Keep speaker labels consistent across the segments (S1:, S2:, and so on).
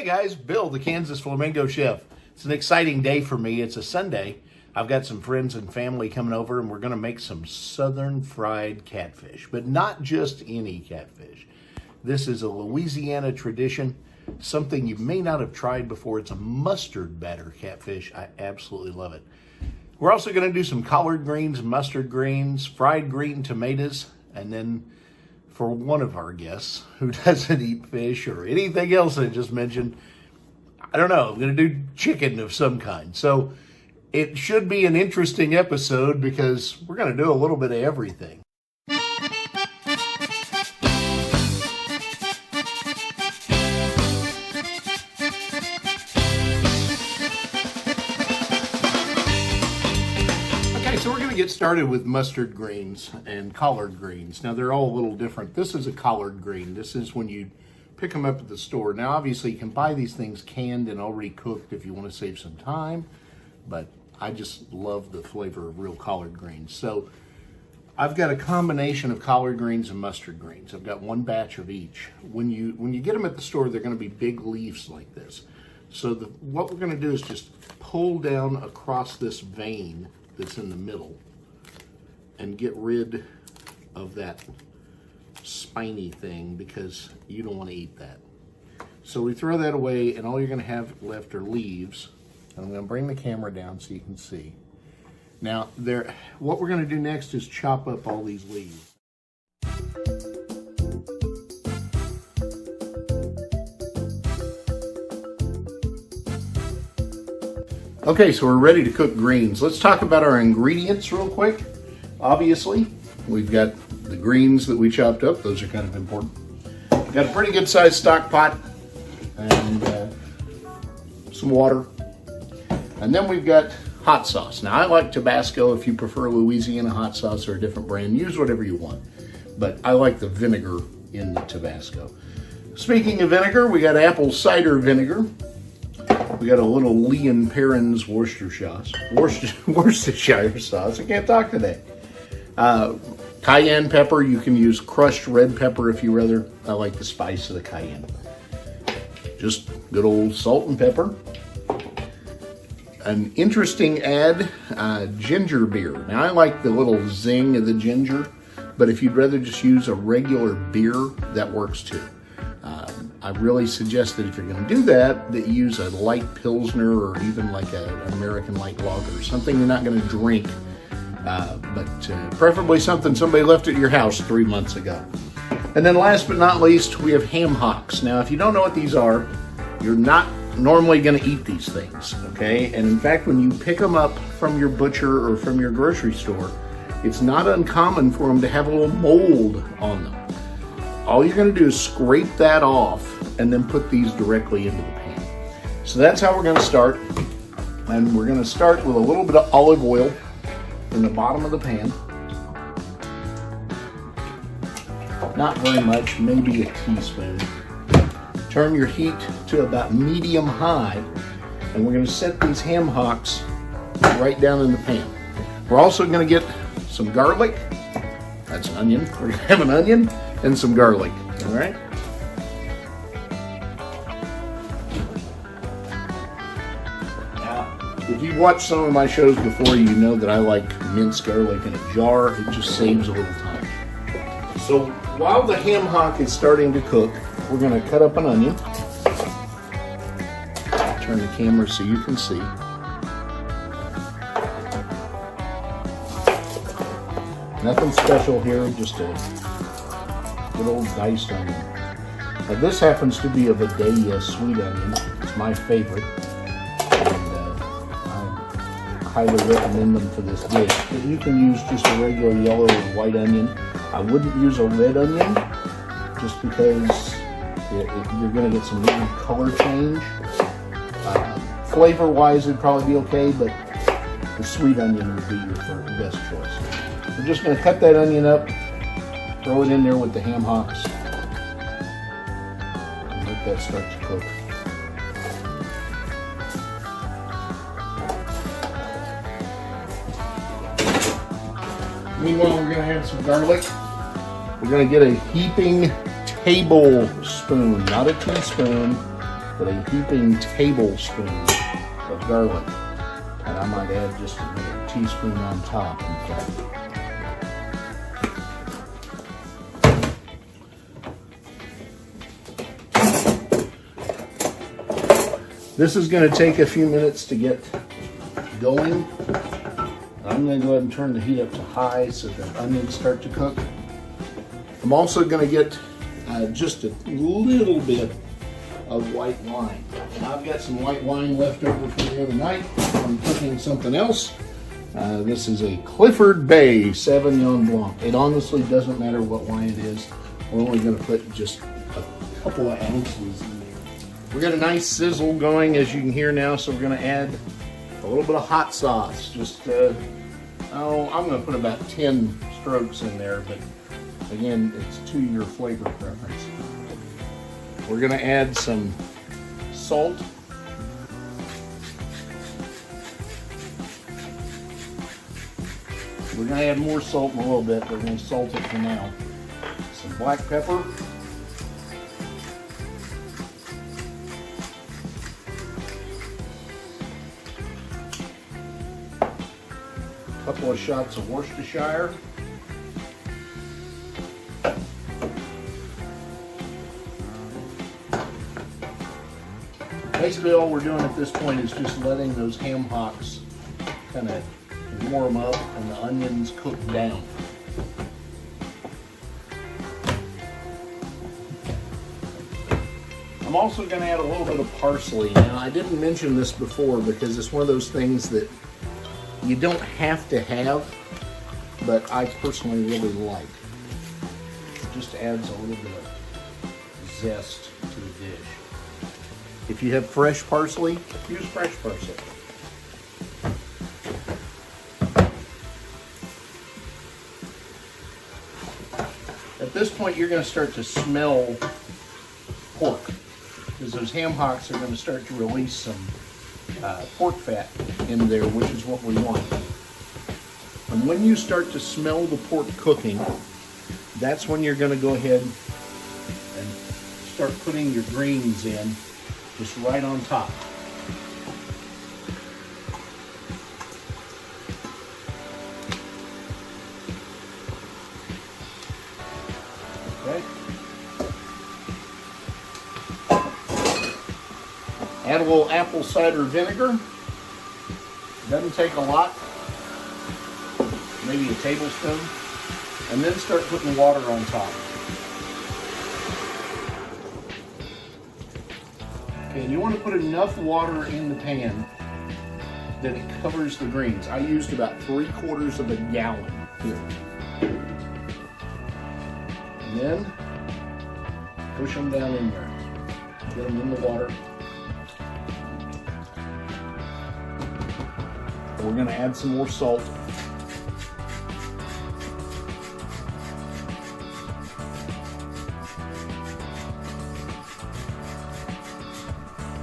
S1: Hey guys, Bill, the Kansas Flamingo chef. It's an exciting day for me. It's a Sunday. I've got some friends and family coming over and we're going to make some southern fried catfish, but not just any catfish. This is a Louisiana tradition, something you may not have tried before. It's a mustard batter catfish. I absolutely love it. We're also going to do some collard greens, mustard greens, fried green tomatoes, and then for one of our guests who doesn't eat fish or anything else I just mentioned, I don't know, I'm going to do chicken of some kind. So it should be an interesting episode because we're going to do a little bit of everything. So we're going to get started with mustard greens and collard greens. Now they're all a little different. This is a collard green. This is when you pick them up at the store. Now obviously you can buy these things canned and already cooked if you want to save some time, but I just love the flavor of real collard greens. So I've got a combination of collard greens and mustard greens. I've got one batch of each. When you get them at the store, they're going to be big leaves like this. So what we're going to do is just pull down across this vein that's in the middle and get rid of that spiny thing because you don't want to eat that. So we throw that away and all you're going to have left are leaves. And I'm going to bring the camera down so you can see. Now what we're going to do next is chop up all these leaves. Okay, so we're ready to cook greens. Let's talk about our ingredients real quick. Obviously, we've got the greens that we chopped up. Those are kind of important. We've got a pretty good sized stock pot and some water. And then we've got hot sauce. Now I like Tabasco. If you prefer Louisiana hot sauce or a different brand, use whatever you want. But I like the vinegar in the Tabasco. Speaking of vinegar, we got apple cider vinegar. We got a little Lee and Perrins Worcestershire sauce. I can't talk today. Cayenne pepper. You can use crushed red pepper if you rather. I like the spice of the cayenne. Just good old salt and pepper. An interesting add, ginger beer. Now I like the little zing of the ginger, but if you'd rather just use a regular beer, that works too. I really suggest that if you're going to do that, that you use a light Pilsner or even like an American light lager, something you're not going to drink, but preferably something somebody left at your house 3 months ago. And then last but not least, we have ham hocks. Now, if you don't know what these are, you're not normally going to eat these things, okay? And in fact, when you pick them up from your butcher or from your grocery store, it's not uncommon for them to have a little mold on them. All you're going to do is scrape that off and then put these directly into the pan. So that's how we're going to start. And we're going to start with a little bit of olive oil in the bottom of the pan. Not very much, maybe a teaspoon. Turn your heat to about medium high, and we're going to set these ham hocks right down in the pan. We're also going to get some garlic. That's an onion. We're going to have an onion and some garlic, all right? Now, if you've watched some of my shows before, you know that I like minced garlic in a jar. It just saves a little time. So while the ham hock is starting to cook, we're going to cut up an onion. Turn the camera so you can see. Nothing special here, just a good old diced onion. Now this happens to be a Vidalia sweet onion. It's my favorite. And I highly recommend them for this dish. But you can use just a regular yellow or white onion. I wouldn't use a red onion just because you're going to get some weird color change. Flavor-wise, it'd probably be okay, but the sweet onion would be your best choice. We're just going to cut that onion up, throw it in there with the ham hocks, and let that start to cook. Meanwhile, we're going to have some garlic. We're going to get a heaping tablespoon, not a teaspoon, put a heaping tablespoon of garlic, and I might add just another teaspoon on top, in fact. This is going to take a few minutes to get going. I'm going to go ahead and turn the heat up to high so the onions start to cook. I'm also going to get just a little bit of white wine. And I've got some white wine left over from the other night. I'm cooking something else. This is a Clifford Bay Sauvignon Blanc. It honestly doesn't matter what wine it is. We're only going to put just a couple of ounces in there. We got a nice sizzle going, as you can hear now, so we're going to add a little bit of hot sauce. Just, I'm going to put about 10 strokes in there, but again, it's to your flavor preference. We're going to add some salt. We're going to add more salt in a little bit, but we're going to salt it for now. Some black pepper. A couple of shots of Worcestershire. Basically all we're doing at this point is just letting those ham hocks kind of warm up and the onions cook down. I'm also going to add a little bit of parsley. Now, I didn't mention this before because it's one of those things that you don't have to have, but I personally really like. It just adds a little bit of zest to the dish. If you have fresh parsley, use fresh parsley. At this point, you're going to start to smell pork, because those ham hocks are going to start to release some pork fat in there, which is what we want. And when you start to smell the pork cooking, that's when you're going to go ahead and start putting your greens in, just right on top. Okay. Add a little apple cider vinegar. Doesn't take a lot, maybe a tablespoon, and then start putting water on top. Okay, and you want to put enough water in the pan that it covers the greens. I used about 3/4 of a gallon here. And then push them down in there. Get them in the water. We're going to add some more salt.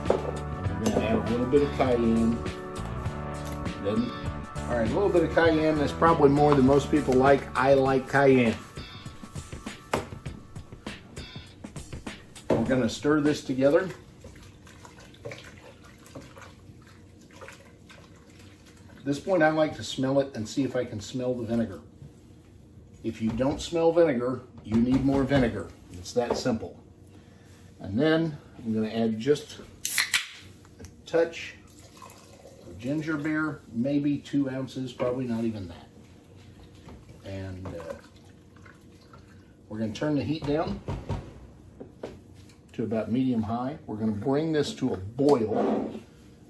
S1: We're going to add a little bit of cayenne. Then, all right, a little bit of cayenne. That's probably more than most people like. I like cayenne. We're going to stir this together. At this point, I like to smell it and see if I can smell the vinegar. If you don't smell vinegar, you need more vinegar. It's that simple. And then I'm going to add just a touch of ginger beer, maybe 2 ounces, probably not even that. And we're going to turn the heat down to about medium high. We're going to bring this to a boil,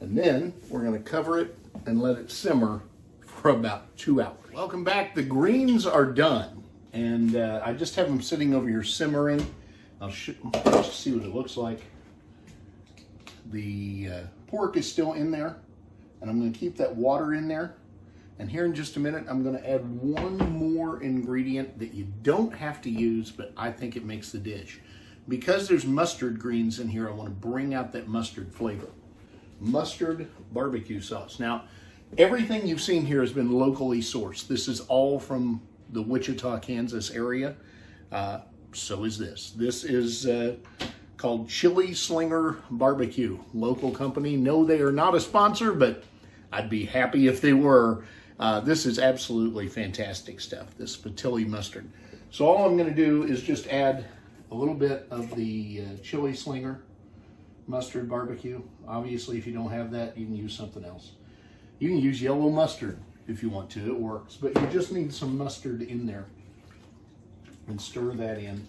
S1: and then we're going to cover it and let it simmer for about 2 hours. Welcome back. The greens are done, and I just have them sitting over here simmering. I'll just see what it looks like. The pork is still in there, and I'm going to keep that water in there. And here in just a minute, I'm going to add one more ingredient that you don't have to use, but I think it makes the dish. Because there's mustard greens in here, I want to bring out that mustard flavor. Mustard barbecue sauce. Now, everything you've seen here has been locally sourced. This is all from the Wichita, Kansas area. So is this. This is called Chili Slinger Barbecue. Local company. No, they are not a sponsor, but I'd be happy if they were. This is absolutely fantastic stuff, this Patilli mustard. So all I'm going to do is just add a little bit of the Chili Slinger mustard barbecue. Obviously, if you don't have that, you can use something else. You can use yellow mustard if you want to, it works. But you just need some mustard in there. And stir that in.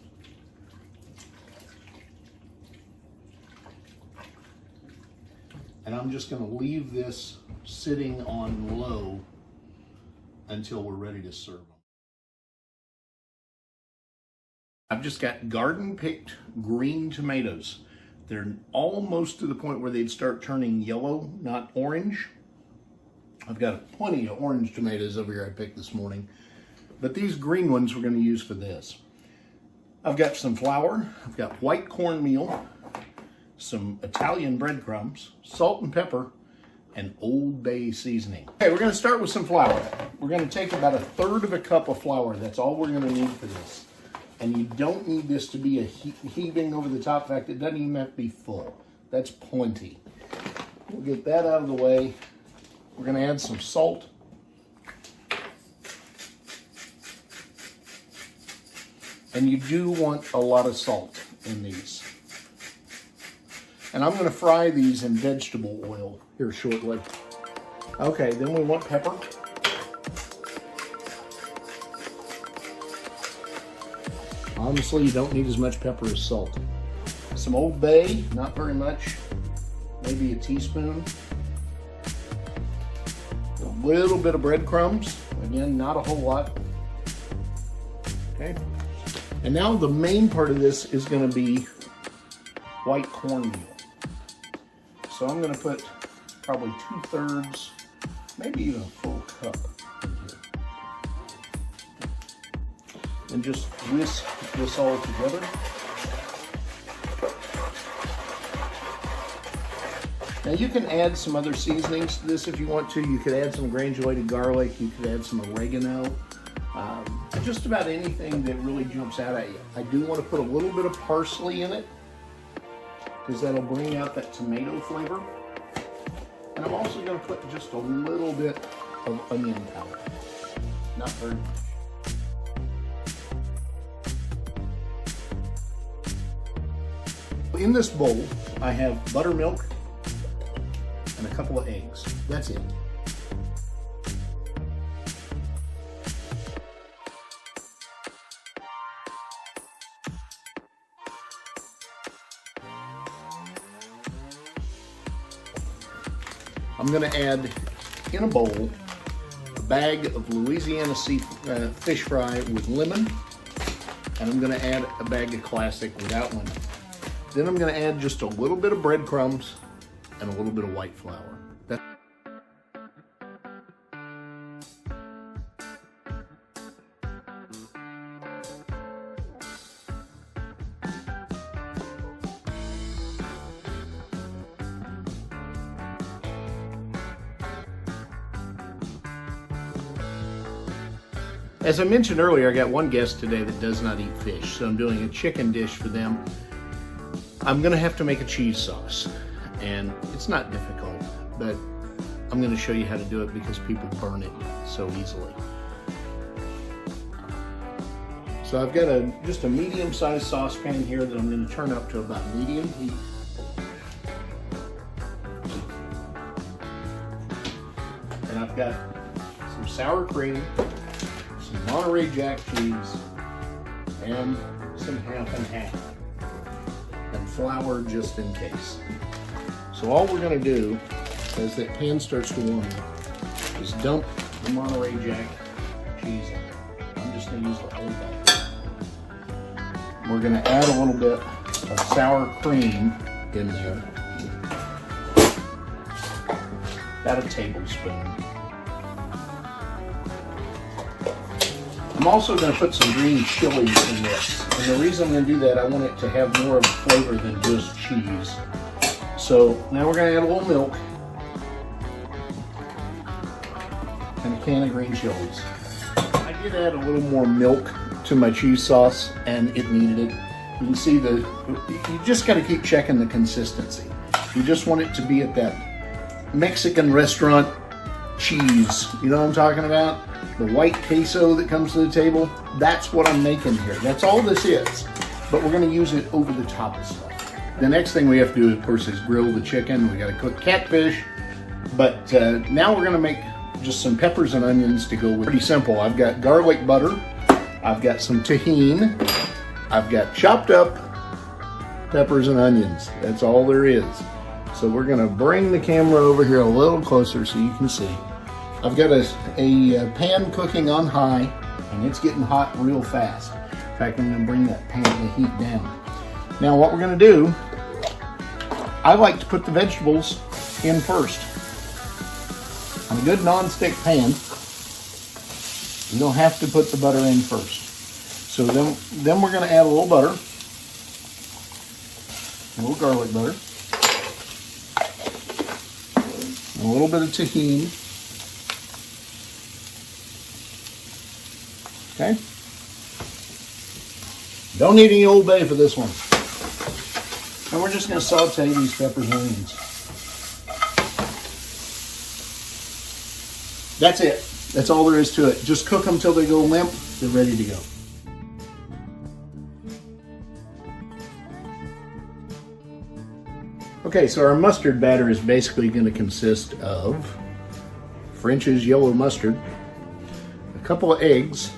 S1: And I'm just going to leave this sitting on low until we're ready to serve them. I've just got garden picked green tomatoes. They're almost to the point where they'd start turning yellow, not orange. I've got plenty of orange tomatoes over here I picked this morning, but these green ones we're going to use for this. I've got some flour, I've got white cornmeal, some Italian breadcrumbs, salt and pepper, and Old Bay seasoning. Okay, we're going to start with some flour. We're going to take about 1/3 cup of flour. That's all we're going to need for this. And you don't need this to be a heaving over the top. In fact, it doesn't even have to be full. That's plenty. We'll get that out of the way. We're going to add some salt. And you do want a lot of salt in these. And I'm going to fry these in vegetable oil here shortly. Okay, then we want pepper. Honestly, you don't need as much pepper as salt. Some Old Bay, not very much, maybe a teaspoon. A little bit of breadcrumbs, again, not a whole lot. Okay, and now the main part of this is going to be white cornmeal. So I'm going to put probably 2/3, maybe even a full cup in here. And just whisk this all together. Now you can add some other seasonings to this if you want to. You could add some granulated garlic, you could add some oregano, just about anything that really jumps out at you. I do want to put a little bit of parsley in it because that'll bring out that tomato flavor. And I'm also going to put just a little bit of onion powder, not very much. In this bowl, I have buttermilk and a couple of eggs. That's it. I'm going to add in a bowl a bag of Louisiana fish fry with lemon, and I'm going to add a bag of classic without lemon. Then I'm going to add just a little bit of breadcrumbs and a little bit of white flour. As I mentioned earlier, I got one guest today that does not eat fish, so I'm doing a chicken dish for them. I'm going to have to make a cheese sauce, and it's not difficult, but I'm going to show you how to do it because people burn it so easily. So I've got just a medium-sized saucepan here that I'm going to turn up to about medium heat. And I've got some sour cream, some Monterey Jack cheese, and some half and half. And flour just in case. So all we're going to do as that pan starts to warm up is dump the Monterey Jack cheese in there. I'm just going to use the whole bag. We're going to add a little bit of sour cream in there. About a tablespoon. I'm also going to put some green chilies in this. And the reason I'm going to do that, I want it to have more of a flavor than just cheese. So now we're going to add a little milk and a can of green chilies. I did add a little more milk to my cheese sauce, and it needed it. You can see you just got to keep checking the consistency. You just want it to be at that Mexican restaurant cheese. You know what I'm talking about? The white queso that comes to the table. That's what I'm making here. That's all this is. But we're going to use it over the top of stuff. The next thing we have to do, of course, is grill the chicken. We got to cook catfish. But now we're going to make just some peppers and onions to go with. Pretty simple. I've got garlic butter. I've got some tahini. I've got chopped up peppers and onions. That's all there is. So we're gonna bring the camera over here a little closer so you can see. I've got a pan cooking on high, and it's getting hot real fast. In fact, I'm gonna bring that pan, the heat down. Now what we're gonna do, I like to put the vegetables in first. On a good non-stick pan, you don't have to put the butter in first. So then we're going to add a little butter, a little garlic butter, a little bit of tahini. Okay. Don't need any Old Bay for this one. And we're just going to saute these peppers and onions. That's it. That's all there is to it. Just cook them till they go limp. They're ready to go. Okay, so our mustard batter is basically going to consist of French's yellow mustard, a couple of eggs,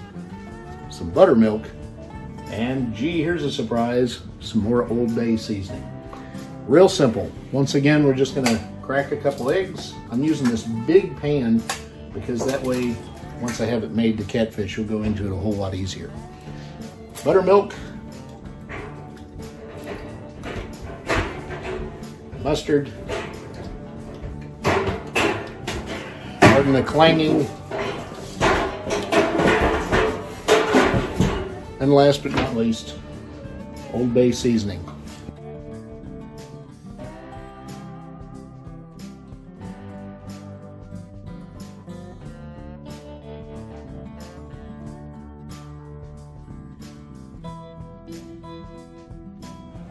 S1: some buttermilk, and gee, here's a surprise, some more Old Bay seasoning. Real simple. Once again, we're just going to crack a couple eggs. I'm using this big pan because that way, once I have it made, the catfish will go into it a whole lot easier. Buttermilk, mustard, pardon the clanging, and last but not least, Old Bay seasoning.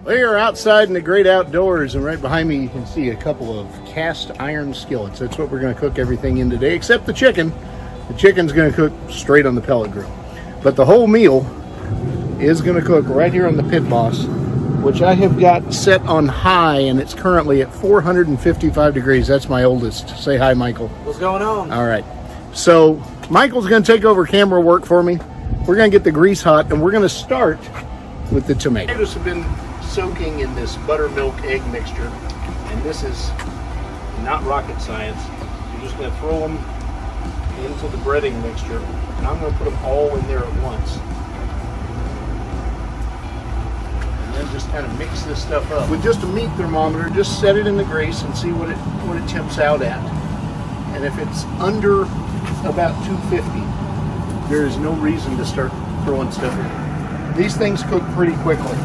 S1: We are outside in the great outdoors, and right behind me you can see a couple of cast iron skillets. That's what we're going to cook everything in today, except the chicken. The chicken's going to cook straight on the pellet grill. But the whole meal is going to cook right here on the Pit Boss, which I have got set on high, and it's currently at 455 degrees. That's my oldest. Say hi, Michael.
S2: What's going on?
S1: All right. So Michael's going to take over camera work for me. We're going to get the grease hot, and we're going to start with the tomatoes. Have been soaking in this buttermilk egg mixture, and this is not rocket science. You're just going to throw them into the breading mixture, and I'm going to put them all in there at once, and then just kind of mix this stuff up with just a meat thermometer. Just set it in the grease and see what it temps out at, and if it's under about 250, there is no reason to start throwing stuff in. These things cook pretty quickly.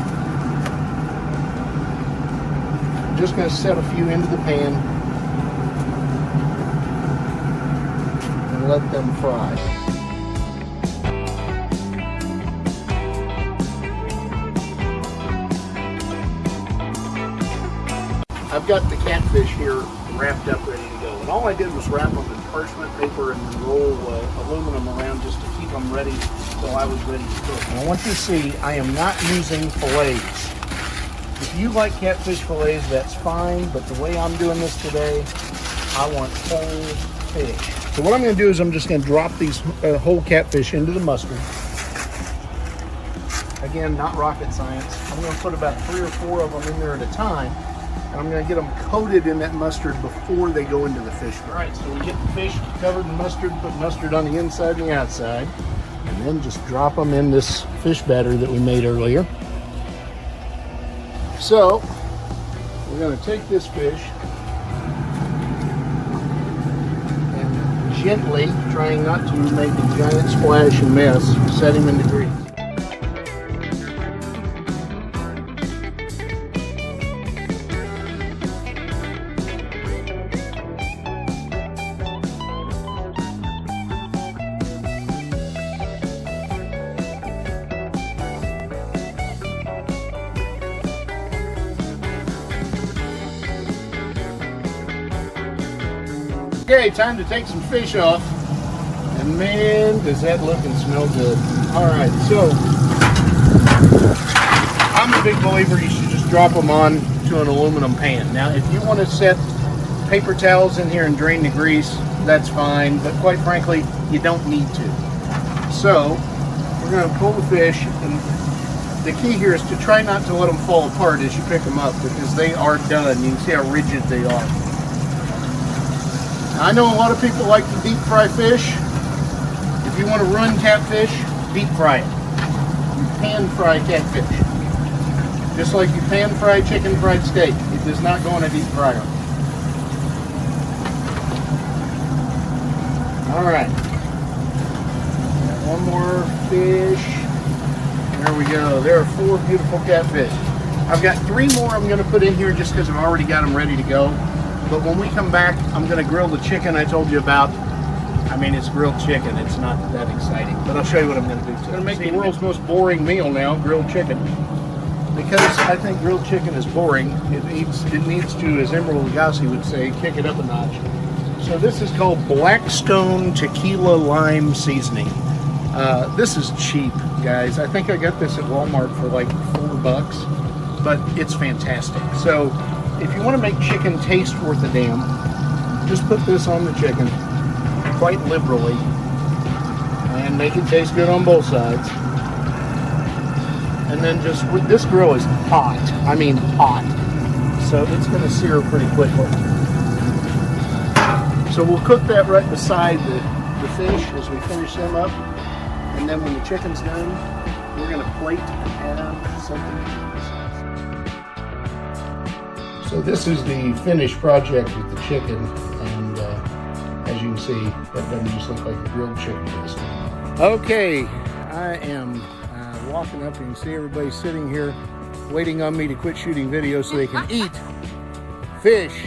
S1: Just going to set a few into the pan and let them fry. I've got the catfish here wrapped up, ready to go. And all I did was wrap them in parchment paper and then roll aluminum around just to keep them ready till I was ready to cook. And I want you to see, I am not using fillets. If you like catfish fillets, that's fine, but the way I'm doing this today, I want whole fish. So what I'm going to do is I'm just going to drop these whole catfish into the mustard. Again, not rocket science. I'm going to put about 3 or 4 of them in there at a time, and I'm going to get them coated in that mustard before they go into the fish. All right, so we get the fish covered in mustard, put mustard on the inside and the outside, and then just drop them in this fish batter that we made earlier. So, we're going to take this fish and gently, trying not to make a giant splash and mess, set him in the grease. Okay, time to take some fish off. And man, does that look and smell good. All right, so I'm a big believer you should just drop them on to an aluminum pan. Now, if you want to set paper towels in here and drain the grease, that's fine, but quite frankly, you don't need to. So, we're going to pull the fish, and the key here is to try not to let them fall apart as you pick them up, because they are done. You can see how rigid they are. Now, I know a lot of people like to deep fry fish. If you want to ruin catfish, deep fry it. You pan fry catfish. Just like you pan fry chicken fried steak. It does not go in a deep fryer. Alright. One more fish. There we go. There are 4 beautiful catfish. I've got 3 more I'm going to put in here just because I've already got them ready to go. But when we come back, I'm going to grill the chicken I told you about. I mean, it's grilled chicken. It's not that exciting. But I'll show you what I'm going to do. I'm going to make the world's most boring meal now, grilled chicken. Because I think grilled chicken is boring. It needs to, as Emerald Lagasse would say, kick it up a notch. So this is called Blackstone Tequila Lime Seasoning. This is cheap, guys. I think I got this at Walmart for like $4, but it's fantastic. So if you want to make chicken taste worth a damn, just put this on the chicken quite liberally and make it taste good on both sides. And then just, this grill is hot. I mean hot. So it's going to sear pretty quickly. So we'll cook that right beside the fish as we finish them up. And then when the chicken's done, we're going to plate and add something to this. So this is the finished project with the chicken. And as you can see, that doesn't just look like a grilled chicken this time. Okay, I am walking up. You can see everybody sitting here waiting on me to quit shooting videos so they can eat fish.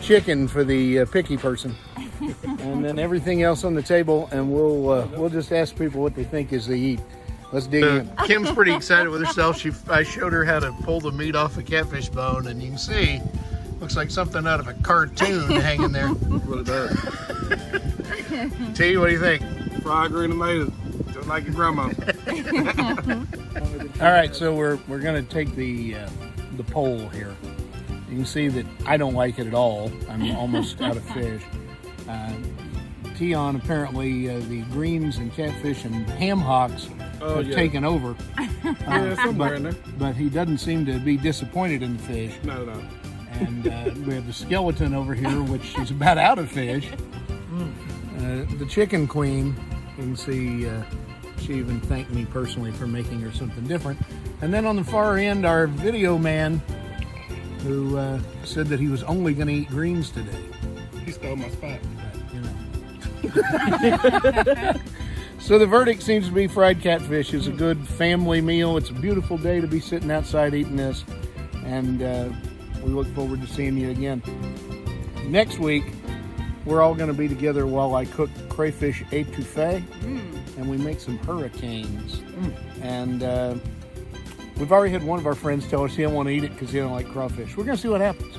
S1: Chicken for the picky person, and then everything else on the table, and we'll just ask people what they think as they eat. Let's dig in. Kim's pretty excited with herself. I showed her how to pull the meat off a catfish bone, and you can see, looks like something out of a cartoon hanging there. What it does. T, what do you think?
S2: Fried green tomatoes, just like your grandma.
S1: All right, so we're gonna take the pole here. You can see that I don't like it at all. I'm almost out of fish. Tion, apparently the greens and catfish and ham hocks have taken over.
S2: Somewhere in there.
S1: But he doesn't seem to be disappointed in the fish.
S2: Not at all.
S1: And we have the skeleton over here, which is about out of fish. The chicken queen, you can see she even thanked me personally for making her something different. And then on the far end, our video man, who said that he was only going to eat greens today.
S2: He stole my spot.
S1: But, So the verdict seems to be fried catfish is a good family meal. It's a beautiful day to be sitting outside eating this. And we look forward to seeing you again. Next week, we're all going to be together while I cook crayfish étouffée. And we make some hurricanes. And we've already had one of our friends tell us he don't want to eat it because he don't like crawfish. We're going to see what happens.